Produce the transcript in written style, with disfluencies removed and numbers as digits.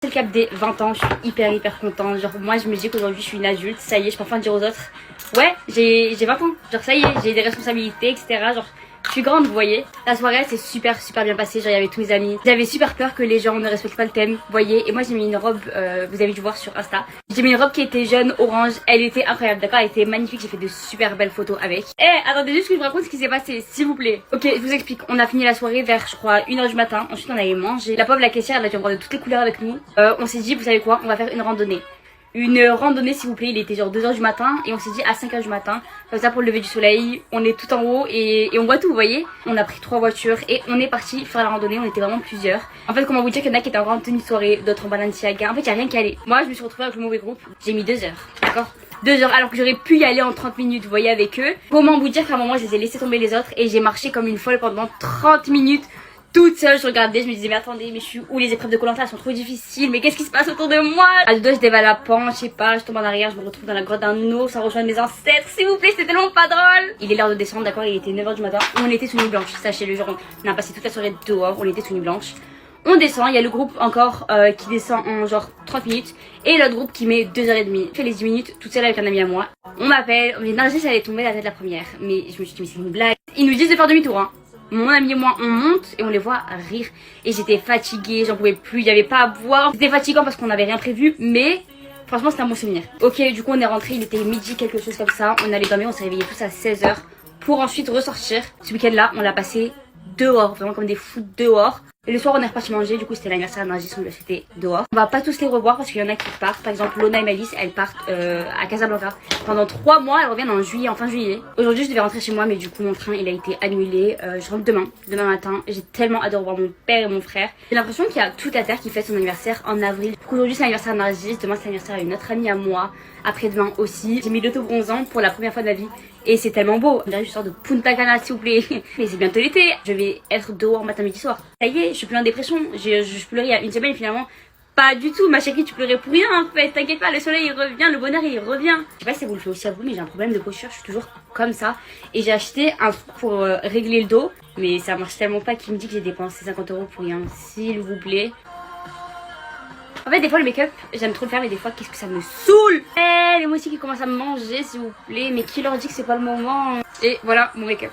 C'est le cap des 20 ans, je suis hyper contente. Genre moi je me dis qu'aujourd'hui je suis une adulte, ça y est, je peux enfin dire aux autres, ouais j'ai 20 ans, genre ça y est, j'ai des responsabilités, etc. Genre je suis grande, vous voyez. La soirée s'est super bien passée, genre il y avait tous mes amis. J'avais super peur que les gens ne respectent pas le thème, vous voyez. Et moi j'ai mis une robe, vous avez dû voir sur Insta. J'ai mis une robe qui était jaune, orange, elle était incroyable, d'accord, elle était magnifique, j'ai fait de super belles photos avec. Eh, attendez juste que je vous raconte ce qui s'est passé, s'il vous plaît. Ok, je vous explique, on a fini la soirée vers, je crois, 1h du matin. Ensuite on allait manger. La pauvre, la caissière, elle a dû en voir de toutes les couleurs avec nous. On s'est dit, vous savez quoi, on va faire une randonnée. Une randonnée s'il vous plaît, il était genre 2h du matin et on s'est dit à 5h du matin, comme ça pour le lever du soleil, on est tout en haut et on voit tout, vous voyez. On a pris 3 voitures et on est parti faire la randonnée, on était vraiment plusieurs. En fait comment vous dire qu'il y en a qui étaient encore en tenue de soirée, d'autres en Balenciaga, en fait il y a rien qui allait. Moi je me suis retrouvée avec le mauvais groupe, j'ai mis 2 heures, d'accord, 2 heures alors que j'aurais pu y aller en 30 minutes, vous voyez, avec eux. Comment vous dire qu'à un moment je les ai laissé tomber les autres et j'ai marché comme une folle pendant 30 minutes. Toute seule, je regardais, je me disais mais attendez, mais je suis où, les épreuves de Koh-Lanta elles sont trop difficiles, mais qu'est-ce qui se passe autour de moi? À deux doigts je dévale la pente, je sais pas, je tombe en arrière, je me retrouve dans la grotte d'un ours, ça rejoint mes ancêtres, s'il vous plaît, c'était tellement pas drôle. Il est l'heure de descendre, d'accord, il était 9h du matin, on était sous nuit blanche, sachez-le, genre on a passé toute la soirée dehors, on était sous nuit blanche. On descend, il y a le groupe encore qui descend en genre 30 minutes et l'autre groupe qui met 2h30. Je fais les 10 minutes toute seule avec un ami à moi. On m'appelle, mais non, ça allait tomber la tête la première, mais je me suis dit mais c'est une blague. Ils nous disent de faire demi-tour, hein. Mon ami et moi on monte et on les voit rire et j'étais fatiguée, j'en pouvais plus, il n'y avait pas à boire. C'était fatigant parce qu'on n'avait rien prévu mais franchement c'était un bon souvenir. Ok, du coup on est rentré, il était midi quelque chose comme ça, on allait dormir, on s'est réveillés tous à 16h pour ensuite ressortir. Ce week-end là on l'a passé dehors, vraiment comme des fous dehors. Et le soir on est reparti manger, du coup c'était l'anniversaire de Nargis, on l'a fêté dehors. On va pas tous les revoir parce qu'il y en a qui partent, par exemple Lona et Malice, elles partent à Casablanca. Pendant 3 mois, elles reviennent en juillet, en fin juillet. Aujourd'hui je devais rentrer chez moi mais du coup mon train il a été annulé. Je rentre demain matin. J'ai tellement hâte de revoir mon père et mon frère. J'ai l'impression qu'il y a toute la terre qui fête son anniversaire en avril. Aujourd'hui c'est l'anniversaire de Nargis, demain c'est l'anniversaire à une autre amie à moi. Après-demain aussi. J'ai mis l'auto-bronzant pour la première fois de ma vie. Et c'est tellement beau. Je sors de Punta Cana s'il vous plaît. Mais c'est bientôt l'été. Je vais être dehors matin, midi, soir. Ça y est, je suis plus en dépression. Je pleurais il y a une semaine et finalement pas du tout. Ma chérie, tu pleurais pour rien en fait. T'inquiète pas, le soleil il revient, le bonheur il revient. Je sais pas si ça vous le fait aussi à vous, mais j'ai un problème de posture. Je suis toujours comme ça. Et j'ai acheté un truc pour régler le dos. Mais ça marche tellement pas qu'il me dit que j'ai dépensé 50 € pour rien. S'il vous plaît. En fait des fois le make-up j'aime trop le faire mais des fois qu'est-ce que ça me saoule. Les moustiques qui commencent à me manger s'il vous plaît. Mais qui leur dit que c'est pas le moment. Et voilà mon make-up.